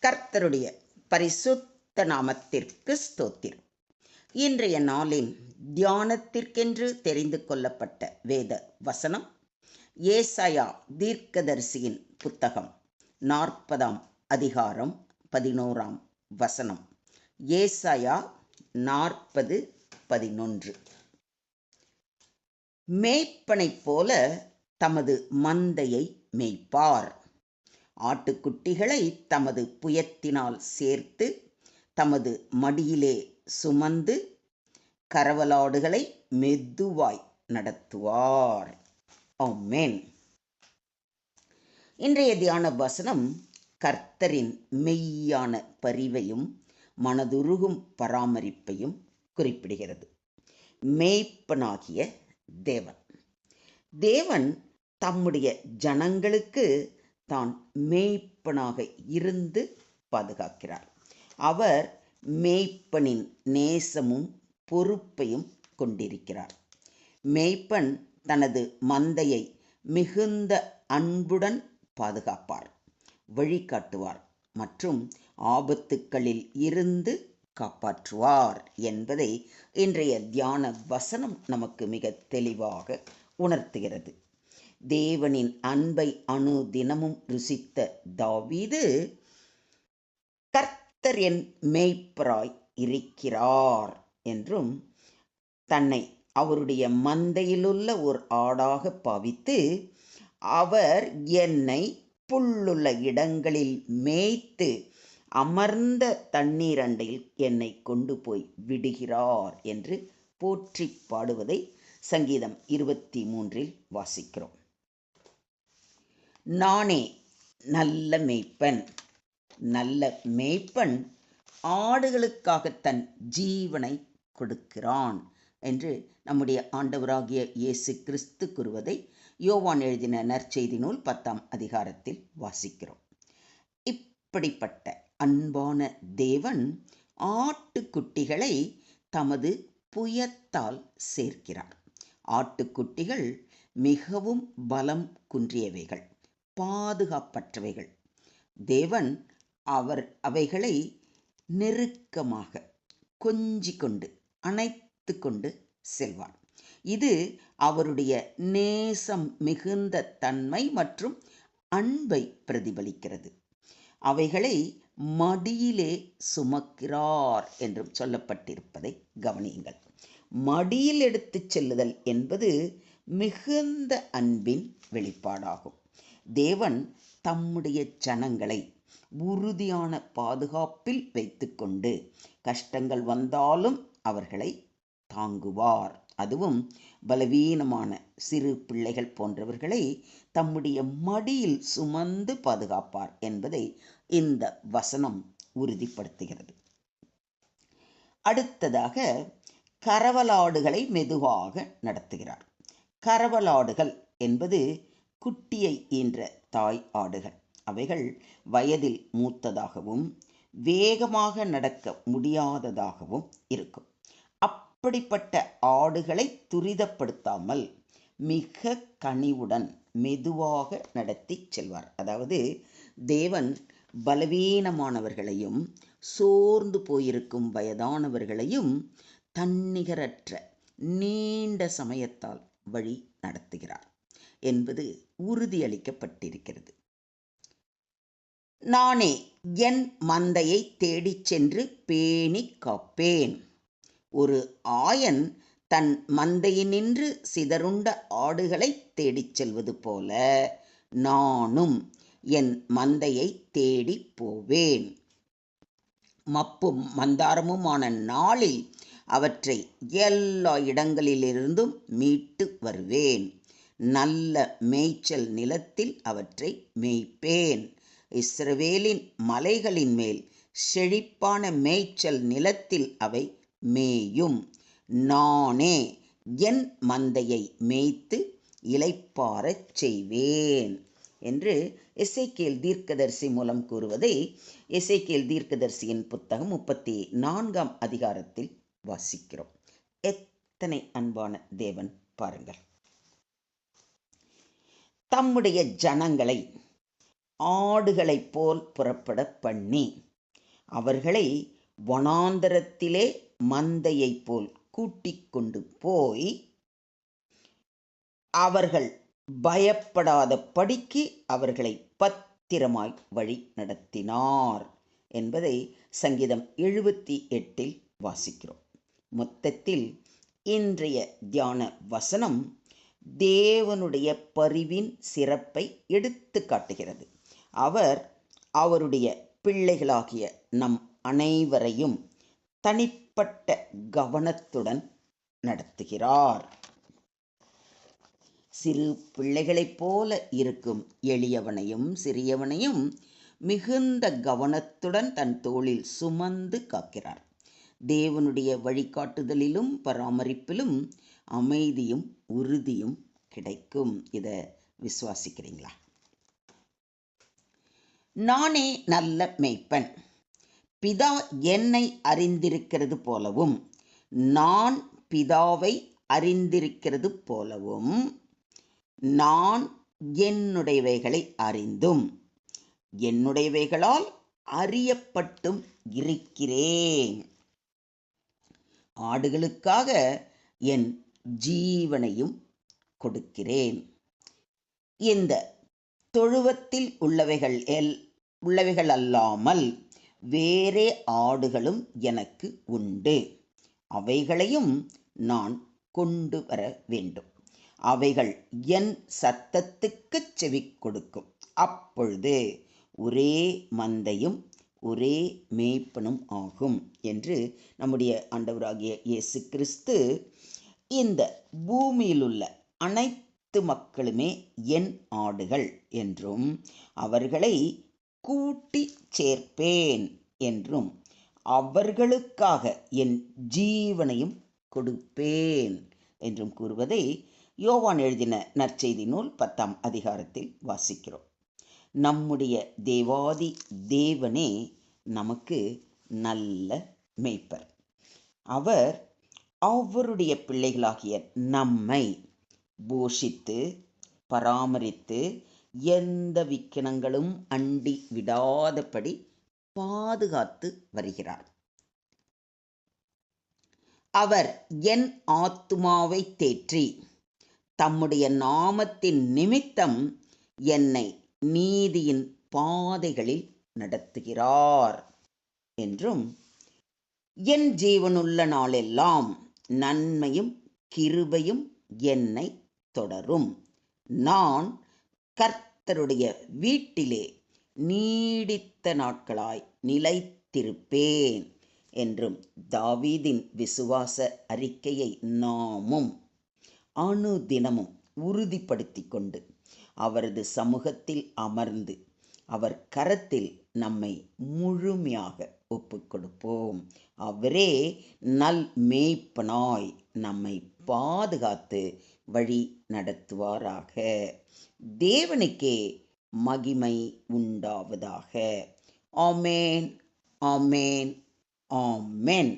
கர்த்தருடைய பரிசுத்த நாமத்திற்கு ஸ்தோத்திரம். இன்றைய நாளின் தியானத்திற்கென்று தெரிந்து கொள்ளப்பட்ட வேத வசனம் ஏசாயா தீர்க்கதரிசியின் புத்தகம் 40 அதிகாரம் 11 வசனம். ஏசாயா 40:11. மேய்ப்பனைப் போல தமது மந்தையை மேய்ப்பார். ஆட்டுக்குட்டிகளை தமது புயத்தினால் சேர்த்து தமது மடியிலே சுமந்து கரவலாடுகளை மெதுவாய் நடத்துவார். ஆமென். இன்றைய தியான வசனம் கர்த்தரின் மெய்யான பரிவையும் மனதுருகும் பராமரிப்பையும் குறிப்பிடுகிறது. மேய்ப்பனாகிய தேவன் தேவன் தம்முடைய ஜனங்களுக்கு தான் மேய்ப்பனாக இருந்து பாதுகாக்கிறார். அவர் மேய்ப்பனின் நேசமும் பொறுப்பையும் கொண்டிருக்கிறார். மேய்ப்பன் தனது மந்தையை மிகுந்த அன்புடன் பாதுகாப்பார், வழிகாட்டுவார் மற்றும் ஆபத்துக்களில் இருந்து காப்பாற்றுவார் என்பதை இன்றைய தியான வசனம் நமக்கு மிக தெளிவாக உணர்த்துகிறது. தேவனின் அன்பை அனுதினமும் ருசித்த தாவீது, கர்த்தர் என் மேய்ப்பராய் இருக்கிறார் என்றும் தன்னை அவருடைய மந்தையிலுள்ள ஒரு ஆடாக பாவித்து, அவர் என்னை புல்லுள்ள இடங்களில் மேய்த்து அமர்ந்த தண்ணீர் அண்டையில் என்னை கொண்டு போய் விடுகிறார் என்று போற்றி பாடுவதை சங்கீதம் 23 வாசிக்கிறோம். நானே நல்ல மேய்ப்பன். நல்ல மேய்ப்பன் ஆடுகளுக்காக தன் ஜீவனை கொடுக்கிறான் என்று நம்முடைய ஆண்டவராகிய இயேசு கிறிஸ்து கூறுவதை யோவான் எழுதின நற்செய்தி நூல் 10 அதிகாரத்தில் வாசிக்கிறோம். இப்படிப்பட்ட அன்பான தேவன் ஆட்டுக்குட்டிகளை தமது புயத்தால் சேர்க்கிறார். ஆட்டுக்குட்டிகள் மிகவும் பலம் குன்றியவைகள், பாதுகாப்பற்றவைகள். தேவன் அவைகளை நெருக்கமாக கொஞ்சி கொண்டு அணைத்து கொண்டு செல்வார். இது அவருடைய நேசம் மிகுந்த தன்மை மற்றும் அன்பை பிரதிபலிக்கிறது. அவைகளை மடியிலே சுமக்கிறார் என்றும் சொல்லப்பட்டிருப்பதை கவனியுங்கள். மடியில் எடுத்துச் செல்லுதல் என்பது மிகுந்த அன்பின் வெளிப்பாடாகும். தேவன் தம்முடைய ஜனங்களை உறுதியான பாதுகாப்பில் வைத்துக்கொண்டு கஷ்டங்கள் வந்தாலும் அவர்களை தாங்குவார். அதுவும் பலவீனமான சிறு பிள்ளைகள் போன்றவர்களை தம்முடைய மடியில் சுமந்து பாதுகாப்பார் என்பதை இந்த வசனம் உறுதிப்படுத்துகிறது. அடுத்ததாக கரவலாடுகளை மெதுவாக நடத்துகிறார். கரவலாடுகள் என்பது குட்டியை ஈன்ற தாய் ஆடுகள். அவைகள் வயதில் மூத்ததாகவும் வேகமாக நடக்க முடியாததாகவும் இருக்கும். அப்படிப்பட்ட ஆடுகளை துரிதப்படுத்தாமல் மிக கனிவுடன் மெதுவாக நடத்தி செல்வார். அதாவது தேவன் பலவீனமானவர்களையும் சோர்ந்து போயிருக்கும் வயதானவர்களையும் தன்னிகரற்ற நீண்ட சமயத்தால் வழி நடத்துகிறார் என்பது உறுதியளிக்கப்பட்டிருக்கிறது. நானே என் மந்தையை தேடிச் சென்று பேணி காப்பேன். ஒரு ஆயன் தன் மந்தையினின்று சிதறுண்ட ஆடுகளை தேடிச் செல்வது போல நானும் என் மந்தையை தேடி போவேன். மப்பும் மந்தாரமுமான நாளில் அவற்றை எல்லா இடங்களிலிருந்தும் மீட்டு வருவேன். நல்ல மேய்ச்சல் நிலத்தில் அவற்றை மேய்ப்பேன். இஸ்ரவேலின் மலைகளின் மேல் செழிப்பான மேய்ச்சல் நிலத்தில் அவை மேயும். நானே என் மந்தையை மேய்த்து இளைப்பாறச் செய்வேன் என்று எசேக்கியேல் தீர்க்கதரிசி மூலம் கூறுவதை எசேக்கியேல் தீர்க்கதரிசியின் புத்தகம் 34 அதிகாரத்தில் வாசிக்கிறோம். எத்தனை அன்பான தேவன் பாருங்கள். தம்முடைய ஜனங்களை ஆடுகளைப் போல் புறப்பட பண்ணி அவர்களை வனாந்தரத்திலே மந்தையைப் போல் கூட்டிக் கொண்டு போய் அவர்கள் பயப்படாத படிக்கு அவர்களை பத்திரமாய் வழி நடத்தினார் என்பதை சங்கீதம் 78 வாசிக்கிறோம். மொத்தத்தில் இன்றைய தியான வசனம் தேவனுடைய பரிவின் சிறப்பை எடுத்து காட்டுகிறது. அவர் அவருடைய பிள்ளைகளாகிய நம் அனைவரையும் தனிப்பட்ட கவனத்துடன் நடத்துகிறார். சிறு பிள்ளைகளைப் போல இருக்கும் எளியவனையும் சிறியவனையும் மிகுந்த கவனத்துடன் தன் தோளில் சுமந்து காக்கிறார். தேவனுடைய வழிகாட்டுதலிலும் பராமரிப்பிலும் அமைதியும் உறுதியும் கிடைக்கும். இதை விசுவாசிக்கிறீங்களா? நானே நல்ல மேய்ப்பன், பிதா என்னை அறிந்திருக்கிறது போலவும் நான் பிதாவை அறிந்திருக்கிறது போலவும் நான் என்னுடையவைகளை அறிந்தும் என்னுடையவைகளால் அறியப்பட்டும் இருக்கிறேன். ஆடுகளுக்காக என் ஜீவனையும் கொடுக்கிறேன். இந்த தொழுவத்தில் உள்ளவைகள் அல்லாமல் வேறே ஆடுகளும் எனக்கு உண்டு. அவைகளையும் நான் கொண்டு வர வேண்டும். அவைகள் என் சத்தத்துக்குச் செவி கொடுக்கும். அப்பொழுது ஒரே மந்தையும் ஒரே மேய்ப்பனும் ஆகும் என்று நம்முடைய ஆண்டவராகிய இயேசு கிறிஸ்து இந்த பூமியிலுள்ள அனைத்து மக்களுமே என் ஆடுகள் என்றும் அவர்களை கூட்டி சேர்ப்பேன் என்றும் அவர்களுக்காக என் ஜீவனையும் கொடுப்பேன் என்றும் கூறுவதை யோவான் எழுதின நற்செய்தி நூல் 10ஆம் அதிகாரத்தில் வாசிக்கிறோம். நம்முடைய தேவாதி தேவனே நமக்கு நல்ல மேய்ப்பர். அவர் அவருடைய பிள்ளைகளாகிய நம்மை போஷித்து பராமரித்து எந்த விக்கினங்களும் அண்டி விடாதபடி பாதுகாத்து வருகிறார். அவர் என் ஆத்துமாவை தேற்றி தம்முடைய நாமத்தின் நிமித்தம் என்னை நீதியின் பாதைகளில் நடத்துகிறார் என்றும் என் ஜீவனுள்ள நாளெல்லாம் நன்மையும் கிருபையும் என்னை தொடரும். நான் கர்த்தருடைய வீட்டிலே நீடித்த நாட்களாய் நிலைத்திருப்பேன் என்றும் தாவீதின் விசுவாச அறிக்கையை நாமும் அனுதினமும் உறுதிப்படுத்தி கொண்டு அவரது சமூகத்தில் அமர்ந்து அவர் கரத்தில் நம்மை முழுமையாக ஒப்புக்கொடுப்போம். அவரே நல் மேய்ப்பனாய் நம்மை பாதுகாத்து வழி நடத்துவாராக. தேவனுக்கே மகிமை உண்டாவதாக. ஆமேன், ஆமேன், ஆமென்.